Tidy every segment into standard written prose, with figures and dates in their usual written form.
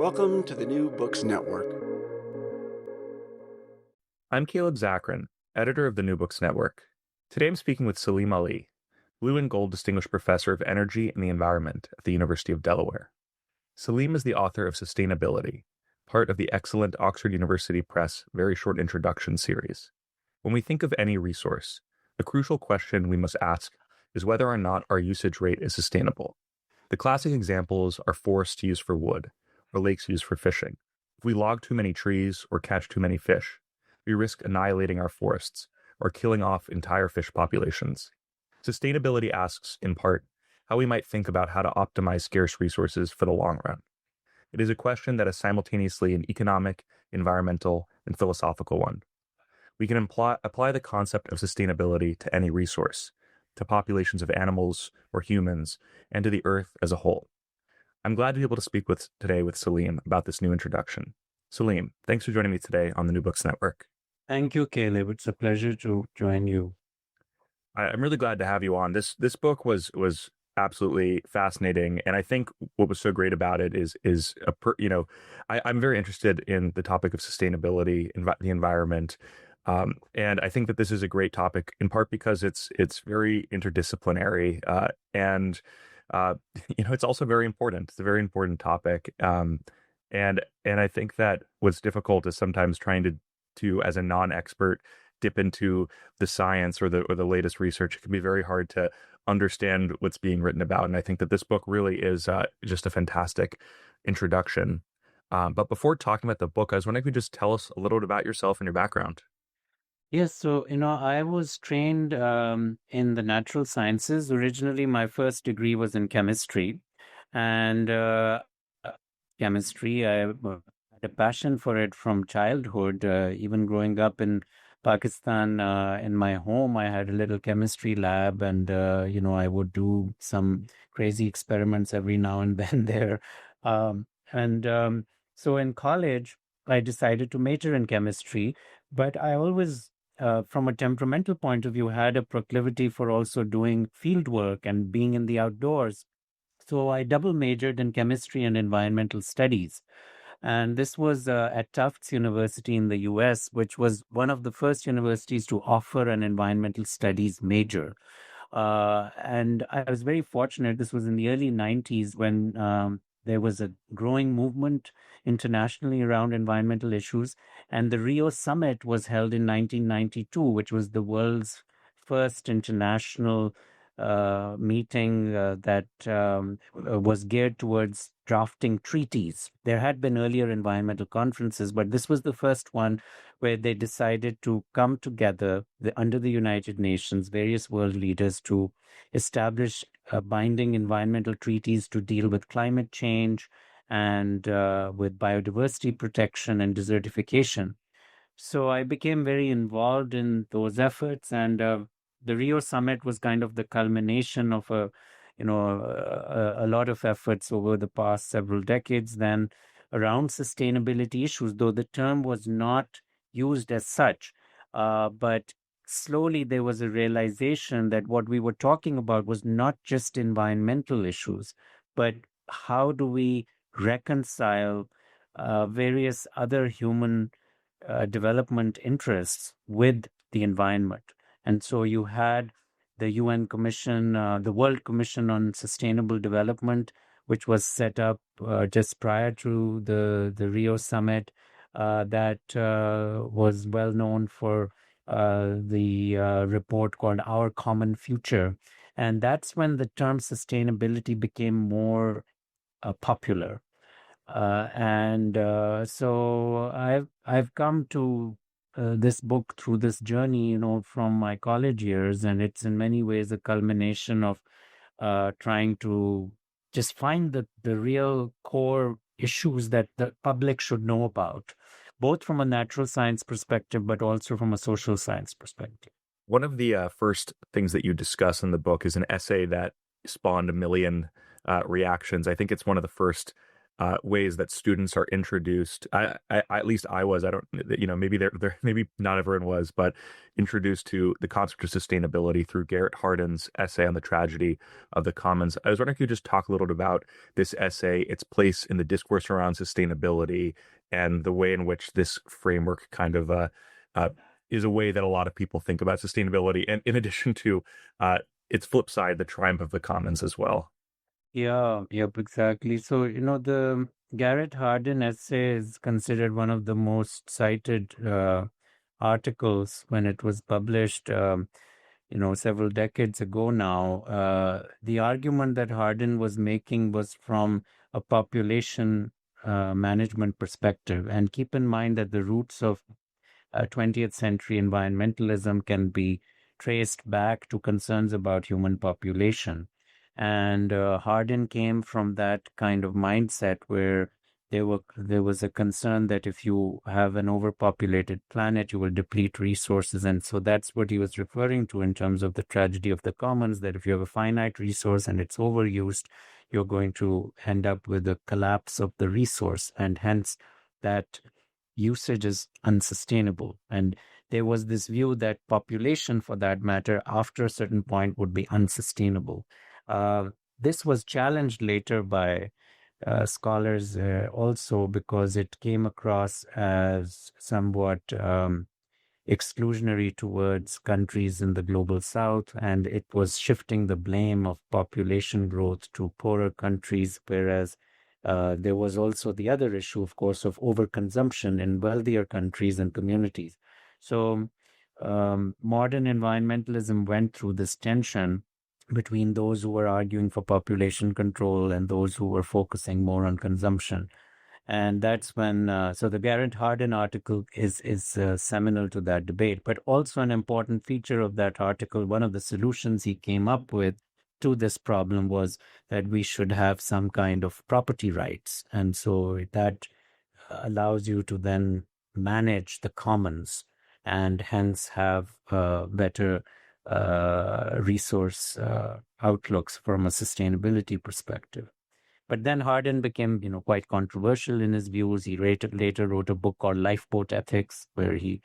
Welcome to the New Books Network. I'm Caleb Zakarin, editor of the New Books Network. Today I'm speaking with Saleem Ali, Blue and Gold Distinguished Professor of Energy and the Environment at the University of Delaware. Saleem is the author of Sustainability, part of the excellent Oxford University Press Very Short Introduction series. When we think of any resource, the crucial question we must ask is whether or not our usage rate is sustainable. The classic examples are forests used for wood, or lakes used for fishing. If we log too many trees or catch too many fish, we risk annihilating our forests or killing off entire fish populations. Sustainability asks, in part, how we might think about how to optimize scarce resources for the long run. It is a question that is simultaneously an economic, environmental, and philosophical one. We can apply the concept of sustainability to any resource, to populations of animals or humans, and to the earth as a whole. I'm glad to be able to speak today with Saleem about this new introduction. Saleem, thanks for joining me today on the New Books Network. Thank you, Caleb. It's a pleasure to join you. I'm really glad to have you on. This book was absolutely fascinating, and I think what was so great about it I'm very interested in the topic of sustainability, the environment, and I think that this is a great topic in part because it's very interdisciplinary, and it's also very important. It's a very important topic, and I think that what's difficult is sometimes trying to as a non-expert dip into the science or the latest research. It can be very hard to understand what's being written about, and I think that this book really is just a fantastic introduction. But before talking about the book, I was wondering if you could just tell us a little bit about yourself and your background. Yes, so, I was trained in the natural sciences. Originally, my first degree was in chemistry. And chemistry, I had a passion for it from childhood. Even growing up in Pakistan, in my home, I had a little chemistry lab, and I would do some crazy experiments every now and then there. So in college, I decided to major in chemistry, but I always, from a temperamental point of view, had a proclivity for also doing field work and being in the outdoors. So I double majored in chemistry and environmental studies. And this was at Tufts University in the US, which was one of the first universities to offer an environmental studies major. And I was very fortunate. This was in the early 90s when there was a growing movement internationally around environmental issues. And the Rio Summit was held in 1992, which was the world's first international meeting that was geared towards drafting treaties. There had been earlier environmental conferences, but this was the first one where they decided to come together under the United Nations, various world leaders, to establish binding environmental treaties to deal with climate change and with biodiversity protection and desertification. So I became very involved in those efforts, and the Rio Summit was kind of the culmination of a lot of efforts over the past several decades then around sustainability issues, though the term was not used as such. But slowly there was a realization that what we were talking about was not just environmental issues, but how do we reconcile various other human development interests with the environment. And so you had the UN Commission, the World Commission on Sustainable Development, which was set up just prior to the Rio Summit, that was well known for the report called Our Common Future. And that's when the term sustainability became more popular. So I've come to this book through this journey, from my college years, and it's in many ways a culmination of trying to just find the real core issues that the public should know about, both from a natural science perspective, but also from a social science perspective. One of the first things that you discuss in the book is an essay that spawned a million reactions. I think it's one of the first ways that students are introduced. At least I was. I don't, maybe maybe not everyone was, but introduced to the concept of sustainability through Garrett Hardin's essay on the tragedy of the commons. I was wondering if you could just talk a little bit about this essay, its place in the discourse around sustainability, and the way in which this framework kind of uh, is a way that a lot of people think about sustainability, and in addition to its flip side, the triumph of the commons as well. Yeah, yep, exactly. So, the Garrett Hardin essay is considered one of the most cited articles when it was published, several decades ago now. The argument that Hardin was making was from a population management perspective. And keep in mind that the roots of 20th century environmentalism can be traced back to concerns about human population. And Hardin came from that kind of mindset where there was a concern that if you have an overpopulated planet, you will deplete resources. And so that's what he was referring to in terms of the tragedy of the commons, that if you have a finite resource and it's overused, you're going to end up with a collapse of the resource. And hence that usage is unsustainable. And there was this view that population, for that matter, after a certain point would be unsustainable. This was challenged later by scholars also because it came across as somewhat exclusionary towards countries in the global south, and it was shifting the blame of population growth to poorer countries, whereas there was also the other issue, of course, of overconsumption in wealthier countries and communities. So modern environmentalism went through this tension between those who were arguing for population control and those who were focusing more on consumption. And that's when, so the Garrett Hardin article is seminal to that debate, but also an important feature of that article. One of the solutions he came up with to this problem was that we should have some kind of property rights. And so that allows you to then manage the commons and hence have better resource outlooks from a sustainability perspective. But then Hardin became, quite controversial in his views. He later wrote a book called Lifeboat Ethics, where he,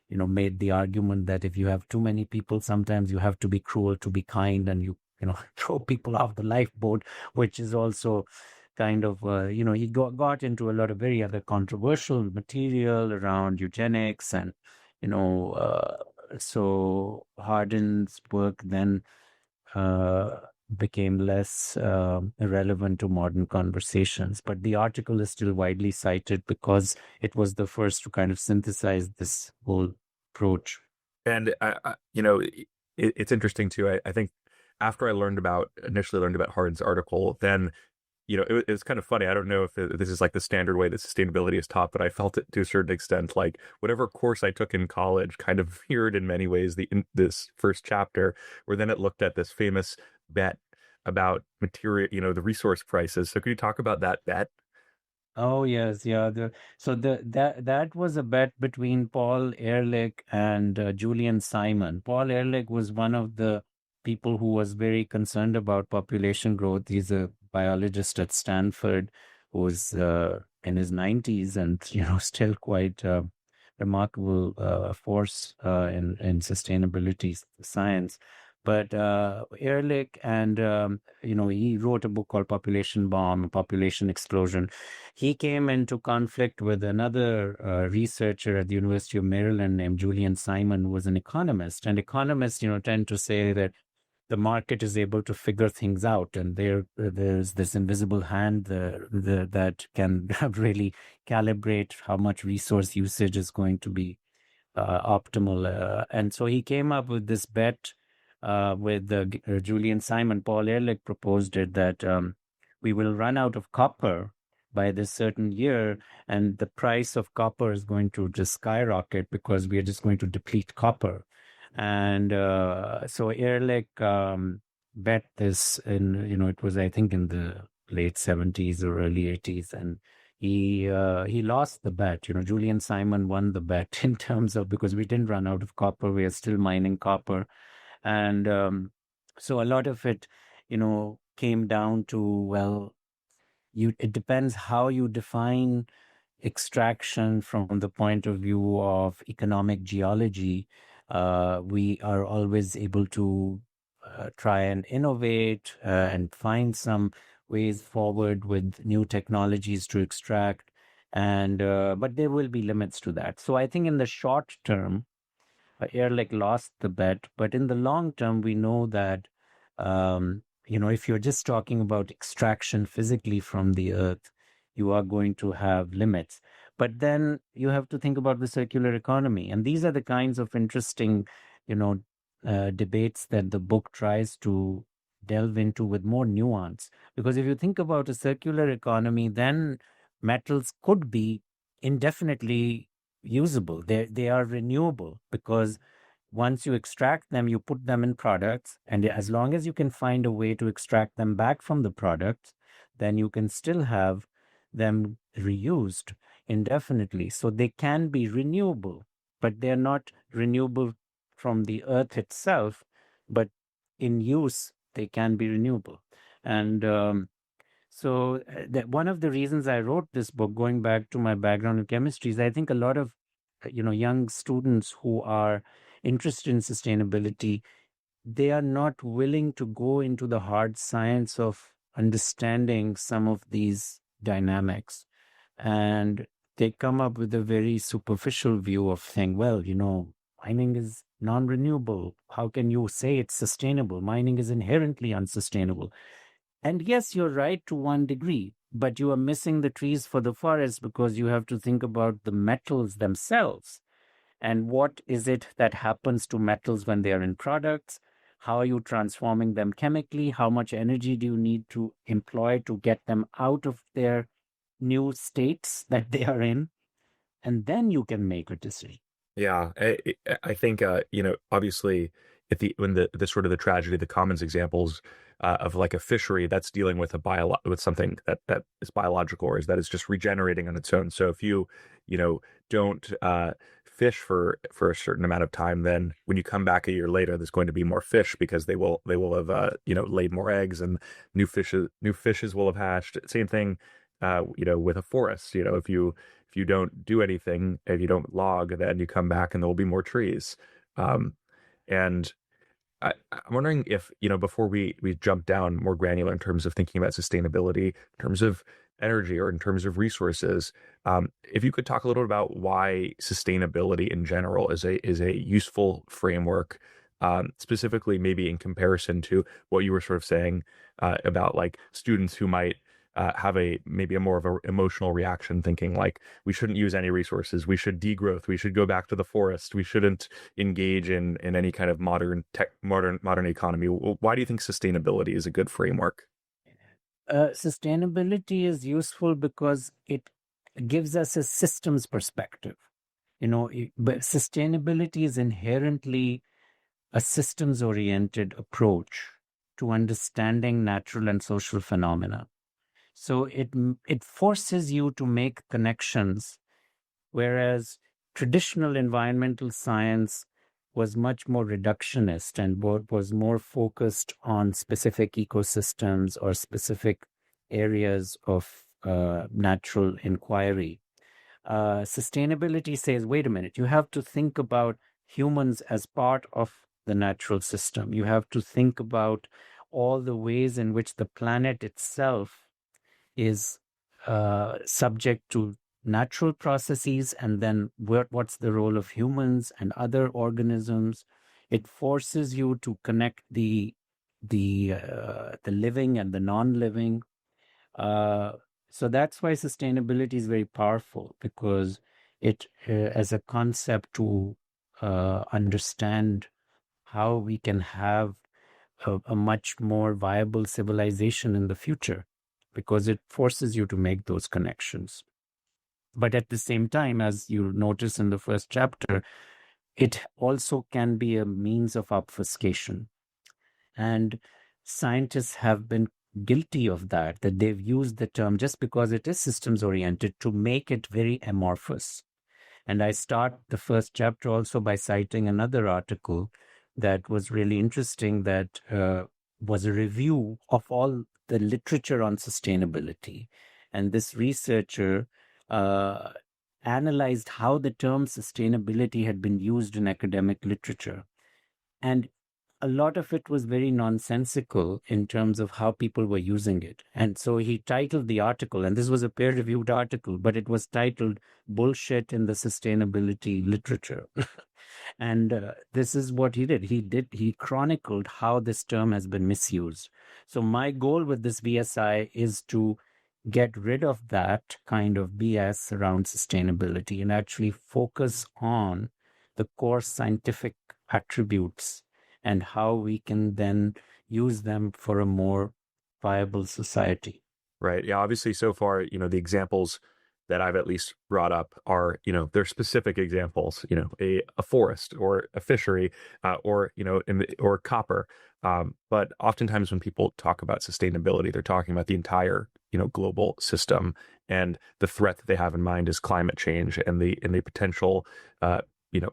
made the argument that if you have too many people, sometimes you have to be cruel to be kind, and you throw people off the lifeboat, which is also kind of, he got into a lot of very other controversial material around eugenics and, so Hardin's work then became less relevant to modern conversations. But the article is still widely cited because it was the first to kind of synthesize this whole approach. And, it's interesting too. I think after I initially learned about Hardin's article, then it was kind of funny. I don't know if this is like the standard way that sustainability is taught, but I felt it to a certain extent. Like whatever course I took in college kind of mirrored in many ways this first chapter, where then it looked at this famous bet about material, the resource prices. So could you talk about that bet? Oh yes, yeah. That was a bet between Paul Ehrlich and Julian Simon. Paul Ehrlich was one of the people who was very concerned about population growth. He's a biologist at Stanford who's in his 90s and still quite remarkable force in sustainability science. But Ehrlich and he wrote a book called Population Bomb, Population Explosion. He came into conflict with another researcher at the University of Maryland named Julian Simon, who was an economist. And economists, tend to say that the market is able to figure things out, and there's this invisible hand that can really calibrate how much resource usage is going to be optimal. And so he came up with this bet with Julian Simon. Paul Ehrlich proposed it that we will run out of copper by this certain year, and the price of copper is going to just skyrocket because we are just going to deplete copper. And so Ehrlich bet this in, it was, I think, in the late 70s or early 80s. And he lost the bet. Julian Simon won the bet in terms of, because we didn't run out of copper. We are still mining copper. And so a lot of it, came down to, well, it depends how you define extraction from the point of view of economic geology. We are always able to try and innovate and find some ways forward with new technologies to extract, and but there will be limits to that. So I think in the short term, Airlick lost the bet, but in the long term, we know that if you're just talking about extraction physically from the earth, you are going to have limits. But then you have to think about the circular economy, and these are the kinds of interesting, debates that the book tries to delve into with more nuance. Because if you think about a circular economy, then metals could be indefinitely usable. They are renewable, because once you extract them, you put them in products, and as long as you can find a way to extract them back from the products, then you can still have them reused indefinitely. So they can be renewable, but they're not renewable from the earth itself, but in use they can be renewable. And one of the reasons I wrote this book, going back to my background in chemistry, is I think a lot of young students who are interested in sustainability, they are not willing to go into the hard science of understanding some of these dynamics, and they come up with a very superficial view of thing. Well, mining is non-renewable. How can you say it's sustainable? Mining is inherently unsustainable. And yes, you're right to one degree, but you are missing the trees for the forest, because you have to think about the metals themselves. And what is it that happens to metals when they are in products? How are you transforming them chemically? How much energy do you need to employ to get them out of their new states that they are in? And then you can make a decision. Yeah, I think obviously when the sort of the tragedy, the commons examples of like a fishery that's dealing with with something that is biological, or is that is just regenerating on its own. So if you don't fish for a certain amount of time, then when you come back a year later, there's going to be more fish, because they will have laid more eggs, and new fishes will have hatched. Same thing with a forest. If you don't do anything, if you don't log, then you come back and there will be more trees. And I'm wondering if, before we jump down more granular in terms of thinking about sustainability, in terms of energy, or in terms of resources, if you could talk a little bit about why sustainability in general is a useful framework, specifically maybe in comparison to what you were sort of saying about like students who might have maybe a more of an emotional reaction, thinking like we shouldn't use any resources, we should degrowth, we should go back to the forest, we shouldn't engage in any kind of modern economy. Why do you think sustainability is a good framework? Sustainability is useful because it gives us a systems perspective. But sustainability is inherently a systems oriented approach to understanding natural and social phenomena. So it forces you to make connections, whereas traditional environmental science was much more reductionist and was more focused on specific ecosystems or specific areas of natural inquiry. Sustainability says, wait a minute, you have to think about humans as part of the natural system. You have to think about all the ways in which the planet itself is subject to natural processes, and then what's the role of humans and other organisms. It forces you to connect the living and the non-living. So that's why sustainability is very powerful, because it as a concept to understand how we can have a much more viable civilization in the future, because it forces you to make those connections. But at the same time, as you notice in the first chapter, it also can be a means of obfuscation. And scientists have been guilty of that they've used the term, just because it is systems oriented, to make it very amorphous. And I start the first chapter also by citing another article that was really interesting, that was a review of all the literature on sustainability. And this researcher analyzed how the term sustainability had been used in academic literature. And a lot of it was very nonsensical in terms of how people were using it. And so he titled the article, and this was a peer-reviewed article, but it was titled Bullshit in the Sustainability Literature. And this is what he did. He chronicled how this term has been misused. So my goal with this VSI is to get rid of that kind of BS around sustainability and actually focus on the core scientific attributes and how we can then use them for a more viable society. Right. Yeah. Obviously, so far, the examples that I've at least brought up are, they're specific examples, a forest or a fishery, or, or copper. But oftentimes when people talk about sustainability, they're talking about the entire, global system, and the threat that they have in mind is climate change and the potential, you know,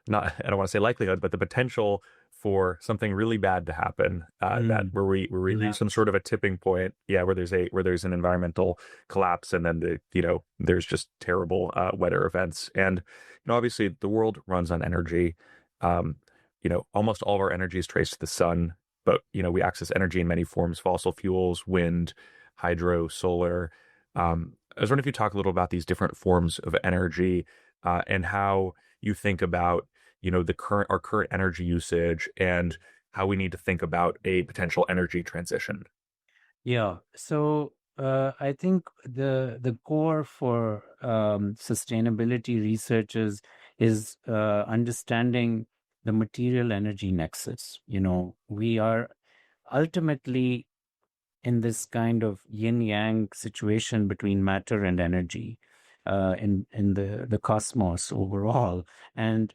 not, I don't want to say likelihood, but the potential for something really bad to happen, that where we reach some sort of a tipping point, where there's an environmental collapse, and then there's just terrible weather events. And obviously the world runs on energy. Almost all of our energy is traced to the sun, but we access energy in many forms: fossil fuels, wind, hydro, solar. I was wondering if you talk a little about these different forms of energy, and how you think about our current energy usage, and how we need to think about a potential energy transition. Yeah. So I think the core for sustainability researchers is understanding the material energy nexus. We are ultimately in this kind of yin yang situation between matter and energy in the cosmos overall. And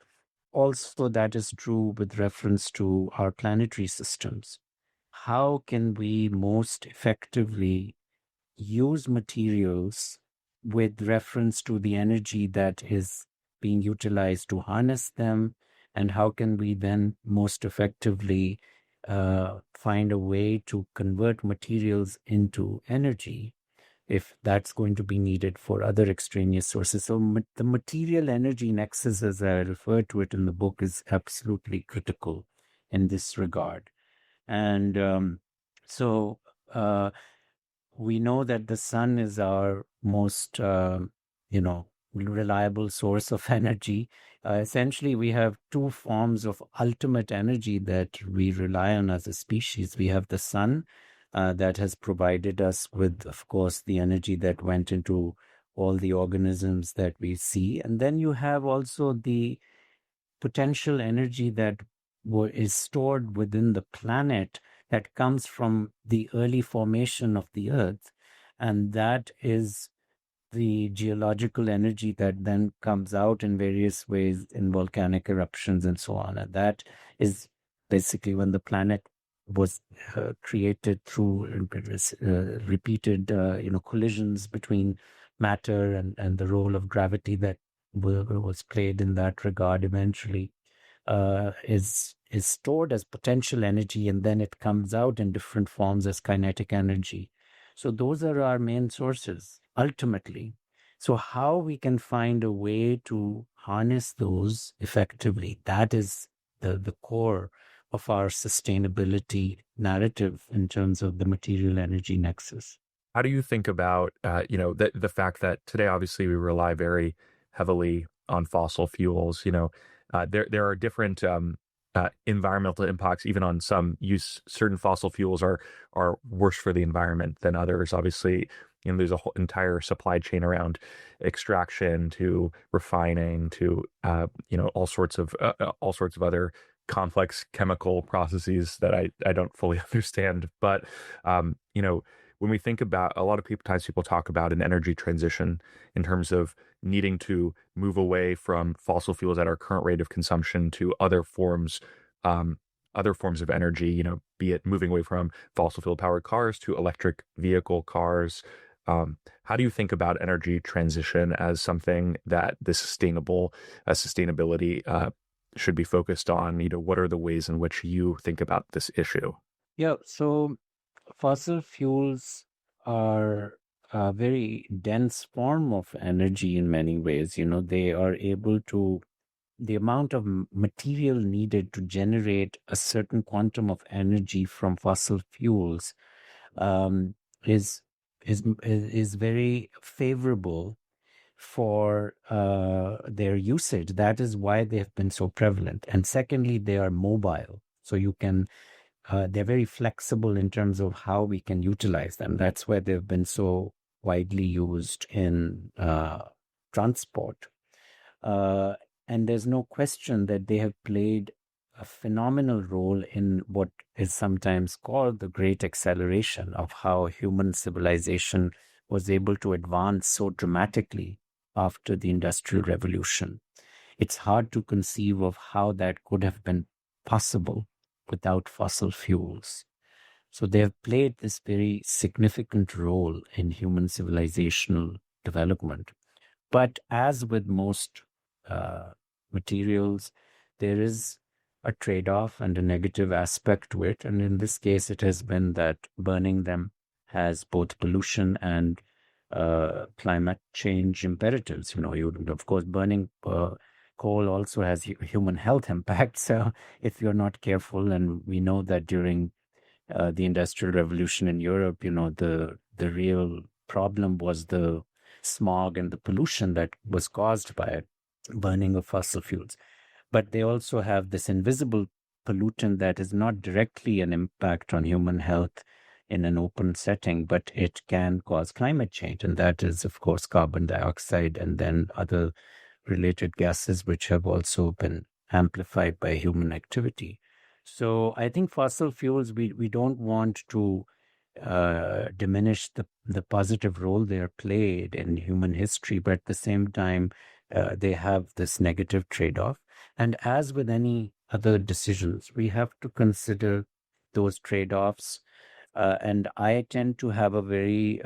also that is true with reference to our planetary systems. How can we most effectively use materials with reference to the energy that is being utilized to harness them? And how can we then most effectively find a way to convert materials into energy if that's going to be needed for other extraneous sources? So the material energy nexus, as I refer to it in the book, is absolutely critical in this regard. And so we know that the sun is our most, reliable source of energy. Essentially, we have two forms of ultimate energy that we rely on as a species. We have the sun that has provided us with, of course, the energy that went into all the organisms that we see. And then you have also the potential energy that is stored within the planet that comes from the early formation of the earth. And that is the geological energy that then comes out in various ways in volcanic eruptions and so on. And that is basically when the planet was created through repeated collisions between matter and the role of gravity that was played in that regard eventually is stored as potential energy, and then it comes out in different forms as kinetic energy. So those are our main sources ultimately. So how we can find a way to harness those effectively, that is the core of our sustainability narrative in terms of the material energy nexus. How do you think about, the fact that today, obviously, we rely very heavily on fossil fuels? There are different environmental impacts, even on some use. Certain fossil fuels are worse for the environment than others. Obviously, there's a whole entire supply chain around extraction to refining to all sorts of other complex chemical processes that I don't fully understand. But when we think about, a lot of times people talk about an energy transition in terms of needing to move away from fossil fuels at our current rate of consumption to other forms of energy, be it moving away from fossil fuel powered cars to electric vehicle cars. How do you think about energy transition as something that the sustainability should be focused on? What are the ways in which you think about this issue? Yeah, so fossil fuels are a very dense form of energy in many ways. They are able to, the amount of material needed to generate a certain quantum of energy from fossil fuels um, is is very favorable for their usage. That is why they have been so prevalent. And secondly, they are mobile, so they're very flexible in terms of how we can utilize them. That's why they've been so widely used in transport. Uh, and there's no question that they have played a phenomenal role in what is sometimes called the great acceleration of how human civilization was able to advance so dramatically after the Industrial Revolution. It's hard to conceive of how that could have been possible without fossil fuels. So they have played this very significant role in human civilizational development. But as with most uh, materials, there is a trade-off and a negative aspect to it. And in this case, it has been that burning them has both pollution and climate change imperatives. Of course, burning coal also has human health impacts. So if you're not careful, and we know that during the Industrial Revolution in Europe, the real problem was the smog and the pollution that was caused by burning of fossil fuels. But they also have this invisible pollutant that is not directly an impact on human health in an open setting, but it can cause climate change. And that is, of course, carbon dioxide and then other related gases, which have also been amplified by human activity. So I think fossil fuels, we don't want to diminish the positive role they are played in human history, but at the same time, they have this negative trade-off. And as with any other decisions, we have to consider those trade-offs. And I tend to have a very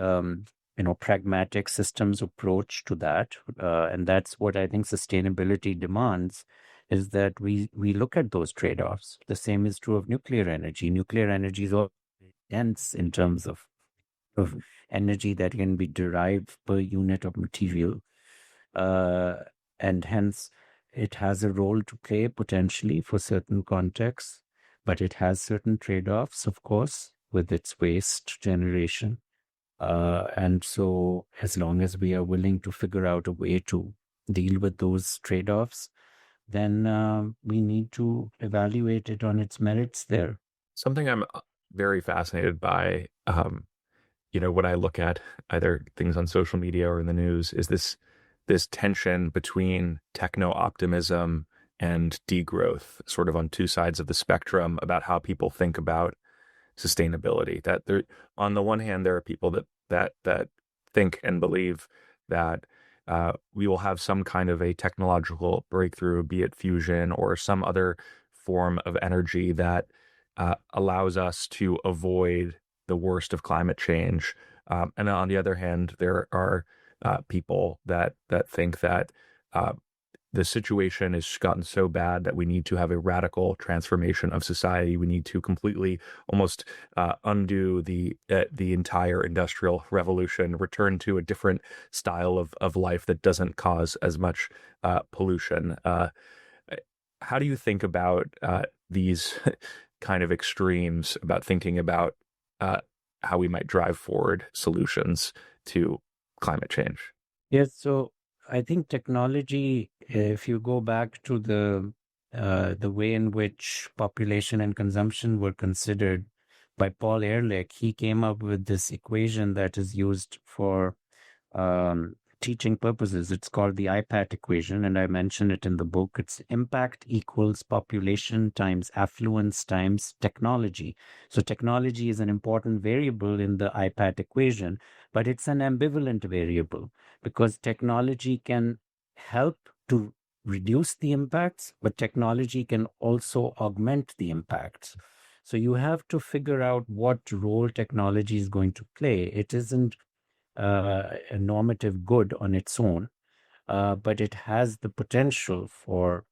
pragmatic systems approach to that. And that's what I think sustainability demands, is that we look at those trade-offs. The same is true of nuclear energy. Nuclear energy is all dense in terms of energy that can be derived per unit of material. And hence, it has a role to play potentially for certain contexts, but it has certain trade-offs, of course, with its waste generation. And so as long as we are willing to figure out a way to deal with those trade-offs, then we need to evaluate it on its merits there. Something I'm very fascinated by, when I look at either things on social media or in the news, is this tension between techno-optimism and degrowth, sort of on two sides of the spectrum about how people think about sustainability. That there, on the one hand, there are people that think and believe that we will have some kind of a technological breakthrough, be it fusion or some other form of energy that allows us to avoid the worst of climate change. And on the other hand, there are people that think that the situation has gotten so bad that we need to have a radical transformation of society. We need to completely almost undo the entire industrial revolution, return to a different style of life that doesn't cause as much pollution. How do you think about these kind of extremes about thinking about how we might drive forward solutions to climate change? Yes, so I think technology, if you go back to the way in which population and consumption were considered by Paul Ehrlich, he came up with this equation that is used for teaching purposes. It's called the IPAT equation, and I mention it in the book. It's impact equals population times affluence times technology. So technology is an important variable in the IPAT equation, but it's an ambivalent variable because technology can help to reduce the impacts, but technology can also augment the impacts. So you have to figure out what role technology is going to play. It isn't a normative good on its own, but it has the potential for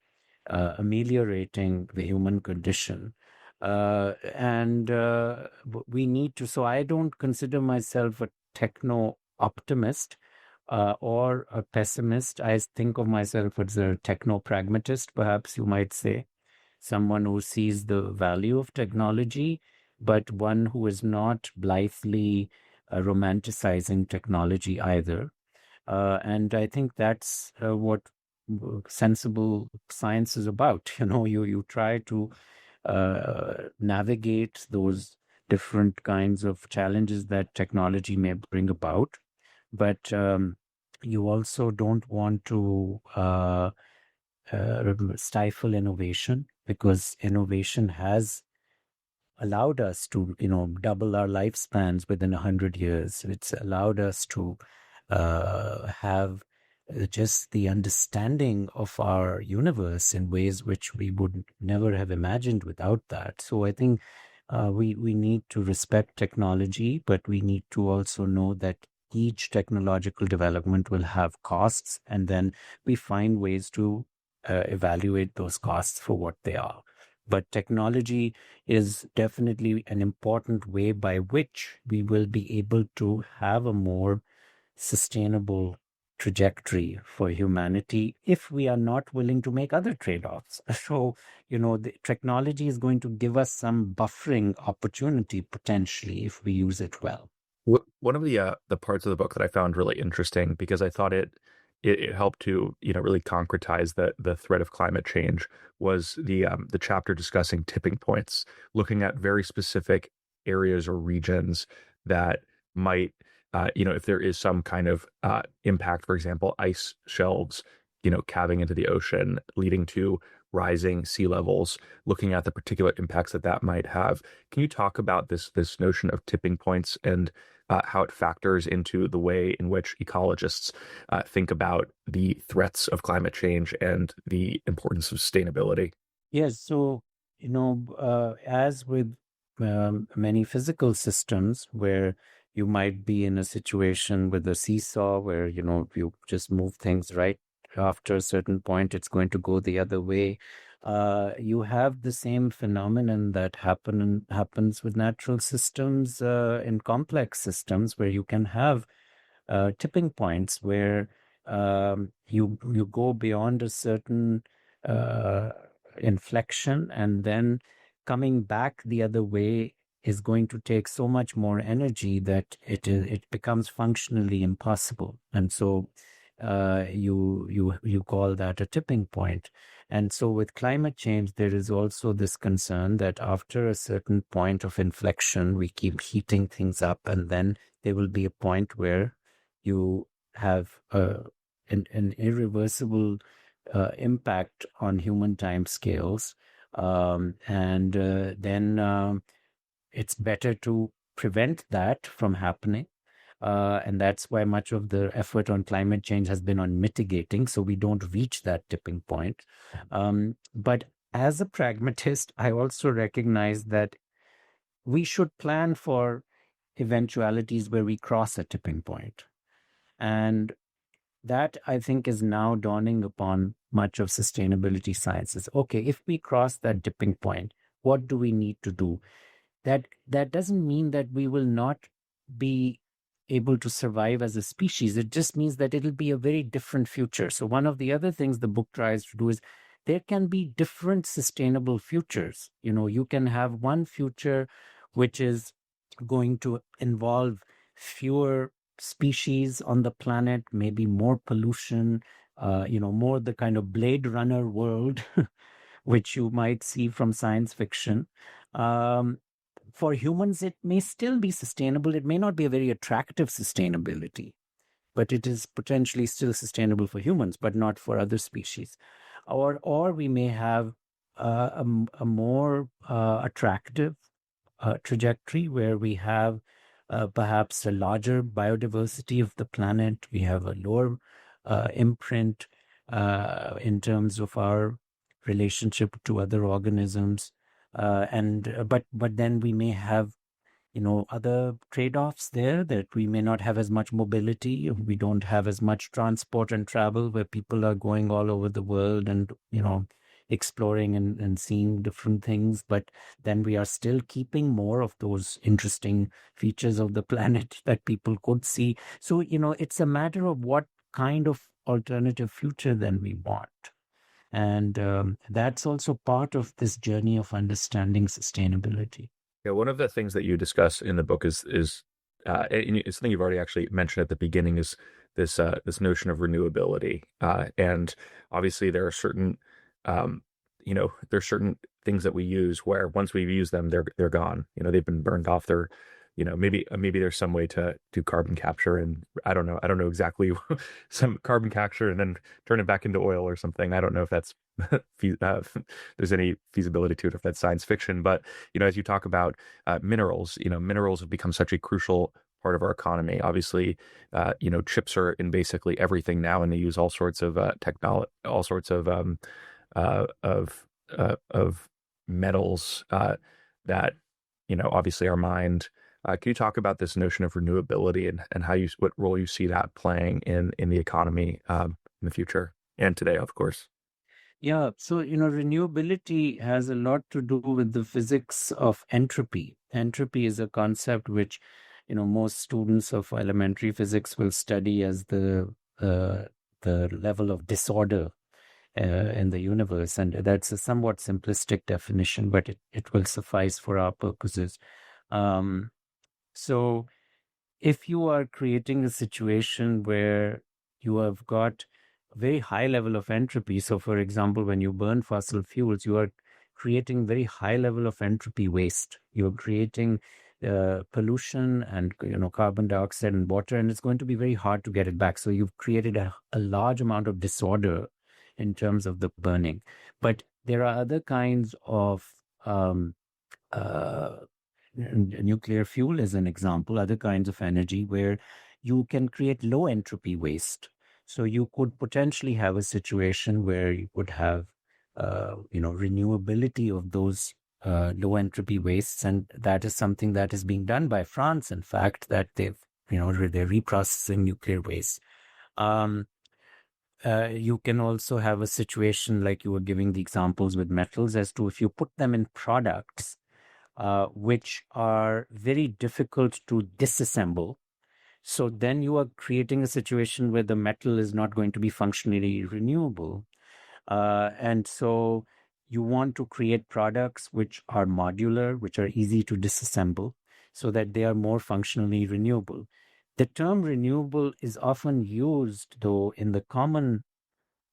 ameliorating the human condition. And we need to. So I don't consider myself a techno optimist or a pessimist. I think of myself as a techno pragmatist, perhaps you might say, someone who sees the value of technology, but one who is not blithely romanticizing technology either. And I think that's what sensible science is about. You try to navigate those different kinds of challenges that technology may bring about, but you also don't want to stifle innovation, because innovation has allowed us to, double our lifespans within 100 years. It's allowed us to have just the understanding of our universe in ways which we would never have imagined without that. So I think we need to respect technology, but we need to also know that each technological development will have costs, and then we find ways to evaluate those costs for what they are. But technology is definitely an important way by which we will be able to have a more sustainable trajectory for humanity if we are not willing to make other trade-offs. So, the technology is going to give us some buffering opportunity potentially if we use it well. One of the parts of the book that I found really interesting, because I thought it helped to really concretize the threat of climate change, was the chapter discussing tipping points, looking at very specific areas or regions that might if there is some kind of impact, for example, ice shelves calving into the ocean, leading to rising sea levels, looking at the particular impacts that might have. Can you talk about this notion of tipping points and how it factors into the way in which ecologists think about the threats of climate change and the importance of sustainability? Yes. So, as with many physical systems where you might be in a situation with a seesaw where, you just move things right after a certain point, it's going to go the other way. You have the same phenomenon that happens with natural systems in complex systems, where you can have tipping points where you go beyond a certain uh, inflection, and then coming back the other way is going to take so much more energy that it becomes functionally impossible. And so you call that a tipping point. And so with climate change, there is also this concern that after a certain point of inflection, we keep heating things up, and then there will be a point where you have an irreversible impact on human time scales. And then it's better to prevent that from happening. And that's why much of the effort on climate change has been on mitigating, so we don't reach that tipping point. But as a pragmatist, I also recognize that we should plan for eventualities where we cross a tipping point. And that, I think, is now dawning upon much of sustainability sciences. Okay, if we cross that tipping point, what do we need to do? That doesn't mean that we will not be able to survive as a species. It just means that it'll be a very different future. So one of the other things the book tries to do is there can be different sustainable futures. You can have one future which is going to involve fewer species on the planet, maybe more pollution, more the kind of Blade Runner world, which you might see from science fiction. For humans, it may still be sustainable. It may not be a very attractive sustainability, but it is potentially still sustainable for humans, but not for other species. Or we may have a more attractive trajectory where we have perhaps a larger biodiversity of the planet. We have a lower imprint in terms of our relationship to other organisms. But then we may have other trade-offs there, that we may not have as much mobility. We don't have as much transport and travel where people are going all over the world and exploring and seeing different things, but then we are still keeping more of those interesting features of the planet that people could see. So, it's a matter of what kind of alternative future then we want. And that's also part of this journey of understanding sustainability. Yeah, one of the things that you discuss in the book is and it's something you've already actually mentioned at the beginning is this notion of renewability. And obviously there are certain there's certain things that we use where once we've used them, they're gone. They've been burned off. Maybe there's some way to do carbon capture, and I don't know exactly some carbon capture and then turn it back into oil or something. I don't know if that's there's any feasibility to it, if that's science fiction. But as you talk about minerals, minerals have become such a crucial part of our economy. Obviously, chips are in basically everything now, and they use all sorts of technology, all sorts uh, of of metals that obviously are mined. Can you talk about this notion of renewability and what role you see that playing in the economy in the future and today, of course? Yeah, so renewability has a lot to do with the physics of entropy. Entropy is a concept which most students of elementary physics will study as the level of disorder in the universe, and that's a somewhat simplistic definition, but it will suffice for our purposes. Um, so if you are creating a situation where you have got a very high level of entropy, so for example, when you burn fossil fuels, you are creating very high level of entropy waste. You're creating pollution and carbon dioxide and water, and it's going to be very hard to get it back. So you've created a large amount of disorder in terms of the burning. But there are other kinds of uh, nuclear fuel is an example, other kinds of energy where you can create low entropy waste. So you could potentially have a situation where you could have, renewability of those low entropy wastes, and that is something that is being done by France. In fact, that they're reprocessing nuclear waste. Um, you can also have a situation like you were giving the examples with metals as to if you put them in products which are very difficult to disassemble. So then you are creating a situation where the metal is not going to be functionally renewable. And so you want to create products which are modular, which are easy to disassemble, so that they are more functionally renewable. The term renewable is often used, though, in the common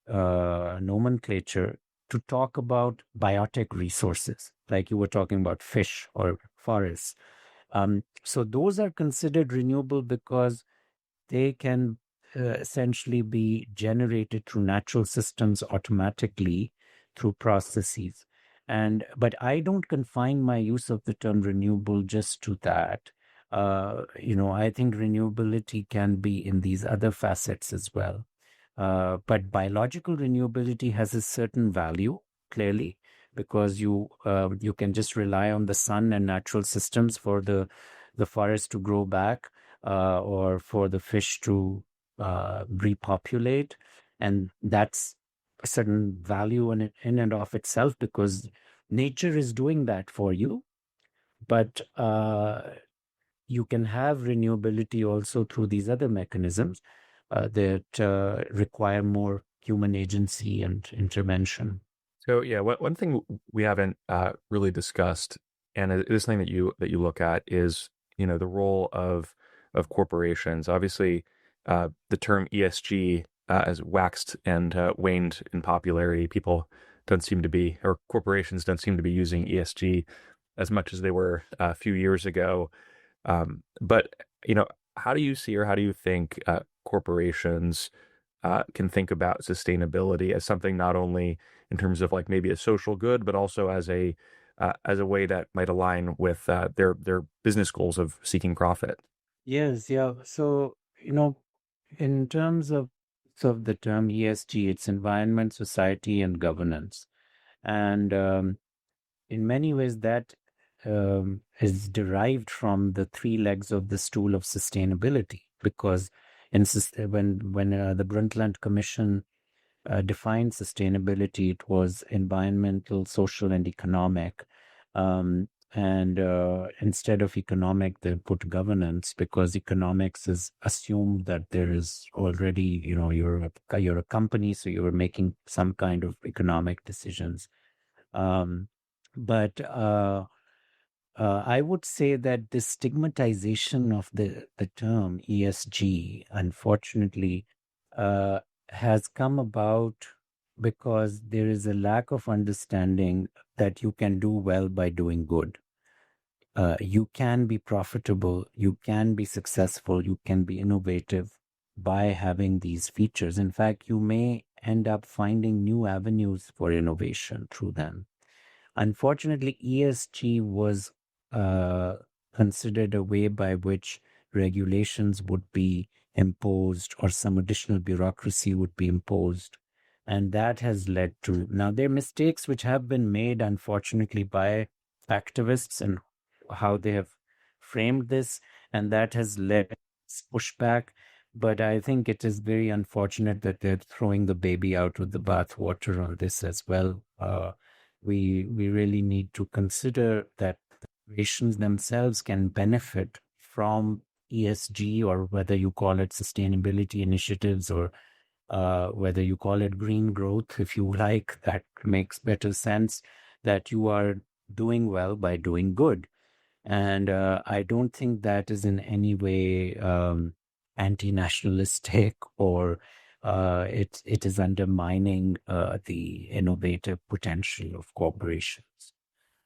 nomenclature to talk about biotic resources, like you were talking about fish or forests. So those are considered renewable because they can essentially be generated through natural systems automatically through processes. But I don't confine my use of the term renewable just to that. I think renewability can be in these other facets as well. But biological renewability has a certain value, clearly, because you can just rely on the sun and natural systems for the forest to grow back, or for the fish to repopulate, and that's a certain value in and of itself, because nature is doing that for you. But you can have renewability also through these other mechanisms that require more human agency and intervention. So yeah, one thing we haven't really discussed, and it is something that you look at, is the role of corporations. Obviously, the term ESG has waxed and waned in popularity. People don't seem to be, or corporations don't seem to be using ESG as much as they were a few years ago. But how do you see, or how do you think corporations can think about sustainability as something not only in terms of like maybe a social good, but also as a way that might align with their business goals of seeking profit? Yes, yeah. So, in terms of the term ESG, it's environment, society, and governance. And in many ways, that is derived from the three legs of the stool of sustainability. Because when the Brundtland Commission defined sustainability, it was environmental, social, and economic. And instead of economic, they put governance, because economics is assumed that there is already, you're a company, so you're making some kind of economic decisions. But I would say that the stigmatization of the term ESG, unfortunately, uh, has come about because there is a lack of understanding that you can do well by doing good. You can be profitable, you can be successful, you can be innovative by having these features. In fact, you may end up finding new avenues for innovation through them. Unfortunately, ESG was uh, considered a way by which regulations would be imposed or some additional bureaucracy would be imposed. And that has led to, now, there are mistakes which have been made, unfortunately, by activists and how they have framed this, and that has led to pushback. But I think it is very unfortunate that they're throwing the baby out with the bathwater on this as well. We really need to consider that nations themselves can benefit from ESG, or whether you call it sustainability initiatives, or whether you call it green growth, if you like, that makes better sense, that you are doing well by doing good. And I don't think that is in any way anti-nationalistic, or it is undermining the innovative potential of corporations.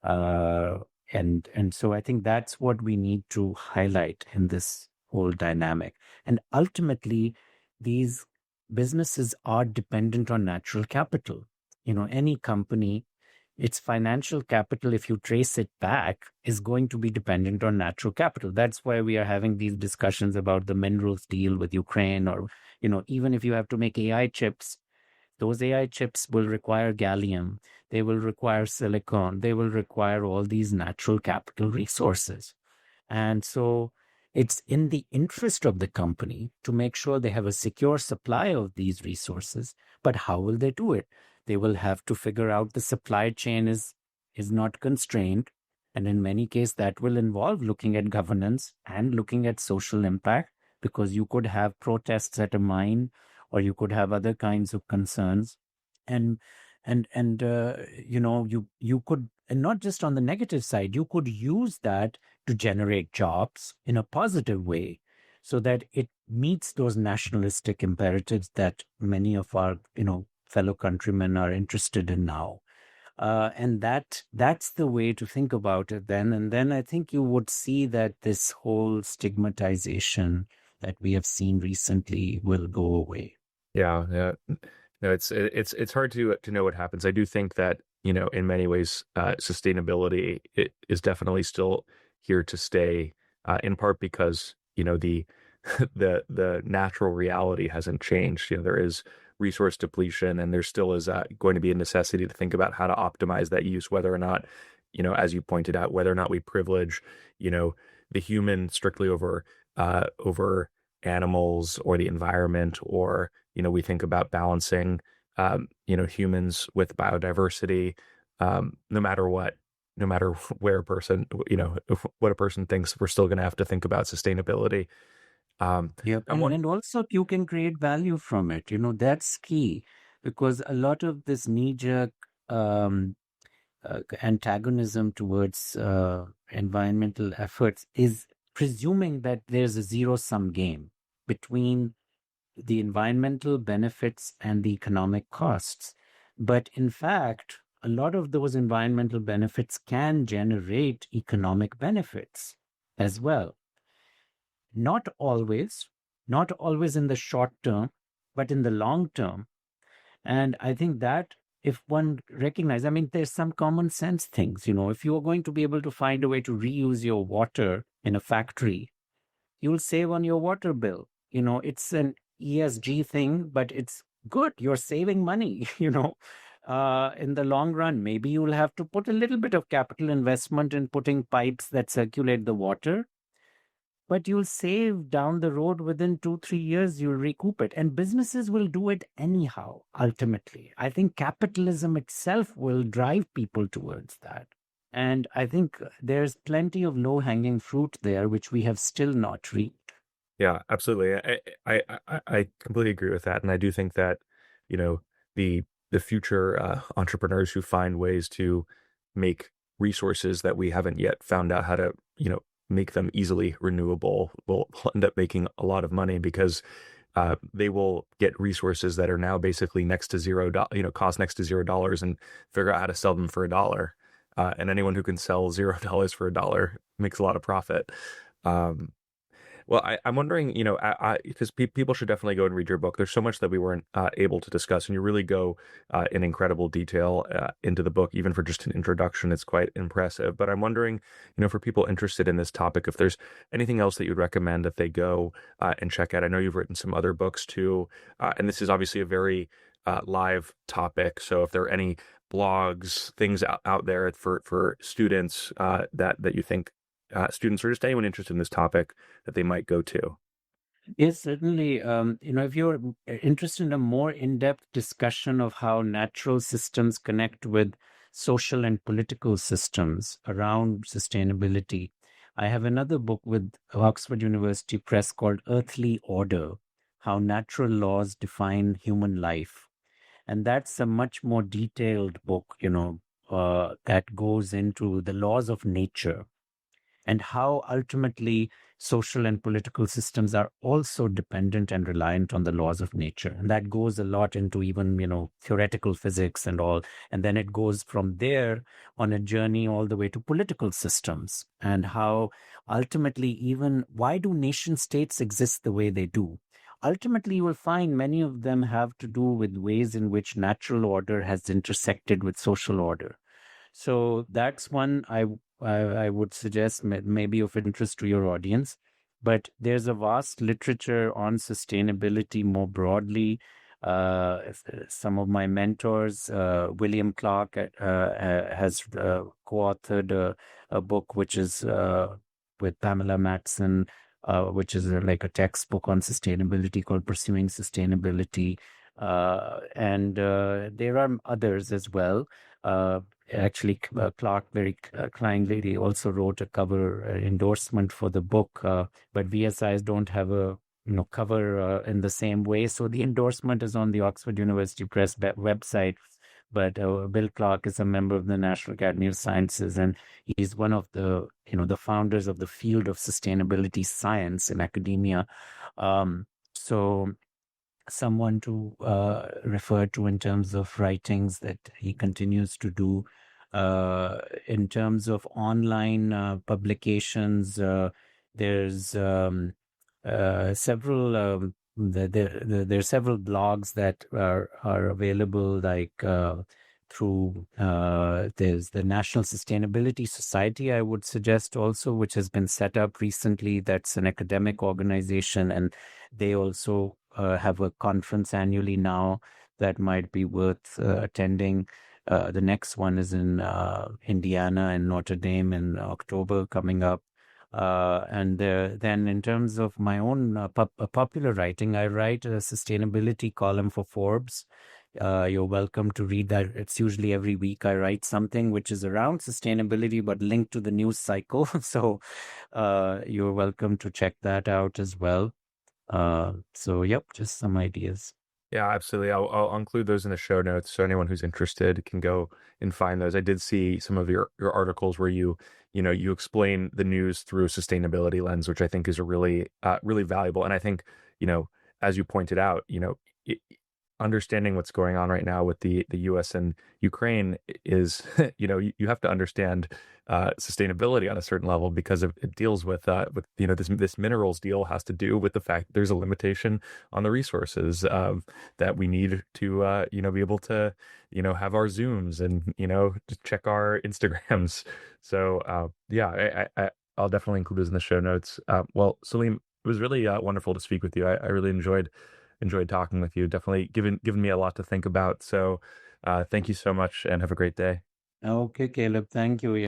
Uh, and so I think that's what we need to highlight in this whole dynamic. And ultimately, these businesses are dependent on natural capital. Any company, its financial capital, if you trace it back, is going to be dependent on natural capital. That's why we are having these discussions about the minerals deal with Ukraine, or, even if you have to make AI chips, those AI chips will require gallium, they will require silicon, they will require all these natural capital resources. And so it's in the interest of the company to make sure they have a secure supply of these resources. But how will they do it? They will have to figure out the supply chain is not constrained. And in many cases, that will involve looking at governance and looking at social impact, because you could have protests at a mine, or you could have other kinds of concerns. And you could, and not just on the negative side, you could use that to generate jobs in a positive way, so that it meets those nationalistic imperatives that many of our fellow countrymen are interested in now. And that's the way to think about it then. And then I think you would see that this whole stigmatization that we have seen recently will go away. Yeah, yeah. No, it's hard to know what happens. I do think that, in many ways, sustainability is definitely still here to stay, in part because, the the natural reality hasn't changed. There is resource depletion, and there still is going to be a necessity to think about how to optimize that use, whether or not, as you pointed out, whether or not we privilege, the human strictly over animals or the environment, or we think about balancing humans with biodiversity, no matter what, no matter where a person, what a person thinks, we're still going to have to think about sustainability. Yep. And also you can create value from it. That's key, because a lot of this knee-jerk antagonism towards environmental efforts is presuming that there's a zero-sum game between the environmental benefits and the economic costs. But in fact, a lot of those environmental benefits can generate economic benefits as well. Not always in the short term, but in the long term. And I think that if one recognizes, there's some common sense things, if you are going to be able to find a way to reuse your water in a factory, you'll save on your water bill. It's an ESG thing, but it's good. You're saving money, in the long run. Maybe you'll have to put a little bit of capital investment in putting pipes that circulate the water. but you'll save down the road within 2, 3 years, you'll recoup it. And businesses will do it anyhow, ultimately. I think capitalism itself will drive people towards that. And I think there's plenty of low hanging fruit there, which we have still not reaped. Yeah, absolutely. I completely agree with that, and I do think that you know the future entrepreneurs who find ways to make resources that we haven't yet found out how to make them easily renewable will end up making a lot of money because they will get resources that are now basically next to cost next to $0 and figure out how to sell them for $1. And anyone who can sell $0 for $1 makes a lot of profit. Um, well, I'm wondering, because people should definitely go and read your book. There's so much that we weren't able to discuss, and you really go in incredible detail into the book, even for just an introduction. It's quite impressive. But I'm wondering, for people interested in this topic, if there's anything else that you'd recommend that they go and check out. I know you've written some other books too, and this is obviously a very live topic. So if there are any blogs, things out there for students that you think students or just anyone interested in this topic that they might go to? Yes, certainly. If you're interested in a more in-depth discussion of how natural systems connect with social and political systems around sustainability, I have another book with Oxford University Press called Earthly Order: How Natural Laws Define Human Life. And that's a much more detailed book, that goes into the laws of nature and how ultimately social and political systems are also dependent and reliant on the laws of nature. And that goes a lot into even, theoretical physics and all. And then it goes from there on a journey all the way to political systems and how ultimately even why do nation states exist the way they do? Ultimately, you will find many of them have to do with ways in which natural order has intersected with social order. So that's one I would suggest maybe of interest to your audience. But there's a vast literature on sustainability more broadly. Some of my mentors, William Clark, has co-authored a book which is with Pamela Matson, which is like a textbook on sustainability called Pursuing Sustainability. And there are others as well. Actually, Clark very kindly also wrote a cover endorsement for the book, but VSIs don't have a cover in the same way. So the endorsement is on the Oxford University Press website. But Bill Clark is a member of the National Academy of Sciences, and he's one of the founders of the field of sustainability science in academia. So someone to refer to in terms of writings that he continues to do. In terms of online publications, there's several there's several blogs that are available, like through there's the National Sustainability Society, I would suggest also, which has been set up recently. That's an academic organization, and they also have a conference annually now that might be worth attending. The next one is in Indiana and Notre Dame in October coming up. And then in terms of my own popular writing, I write a sustainability column for Forbes. You're welcome to read that. It's usually every week I write something which is around sustainability but linked to the news cycle. So you're welcome to check that out as well. So yep, just some ideas. Yeah, absolutely. I'll include those in the show notes so anyone who's interested can go and find those. I did see some of your articles where you explain the news through a sustainability lens, which I think is a really really valuable. And I think, as you pointed out, understanding what's going on right now with the US and Ukraine is, you have to understand sustainability on a certain level because it deals with this minerals deal has to do with the fact that there's a limitation on the resources that we need to be able to have our Zooms and just check our Instagrams. So I'll definitely include those in the show notes. Well, Saleem, it was really wonderful to speak with you. I really enjoyed talking with you. Definitely given me a lot to think about. So thank you so much and have a great day. Okay, Caleb, thank you.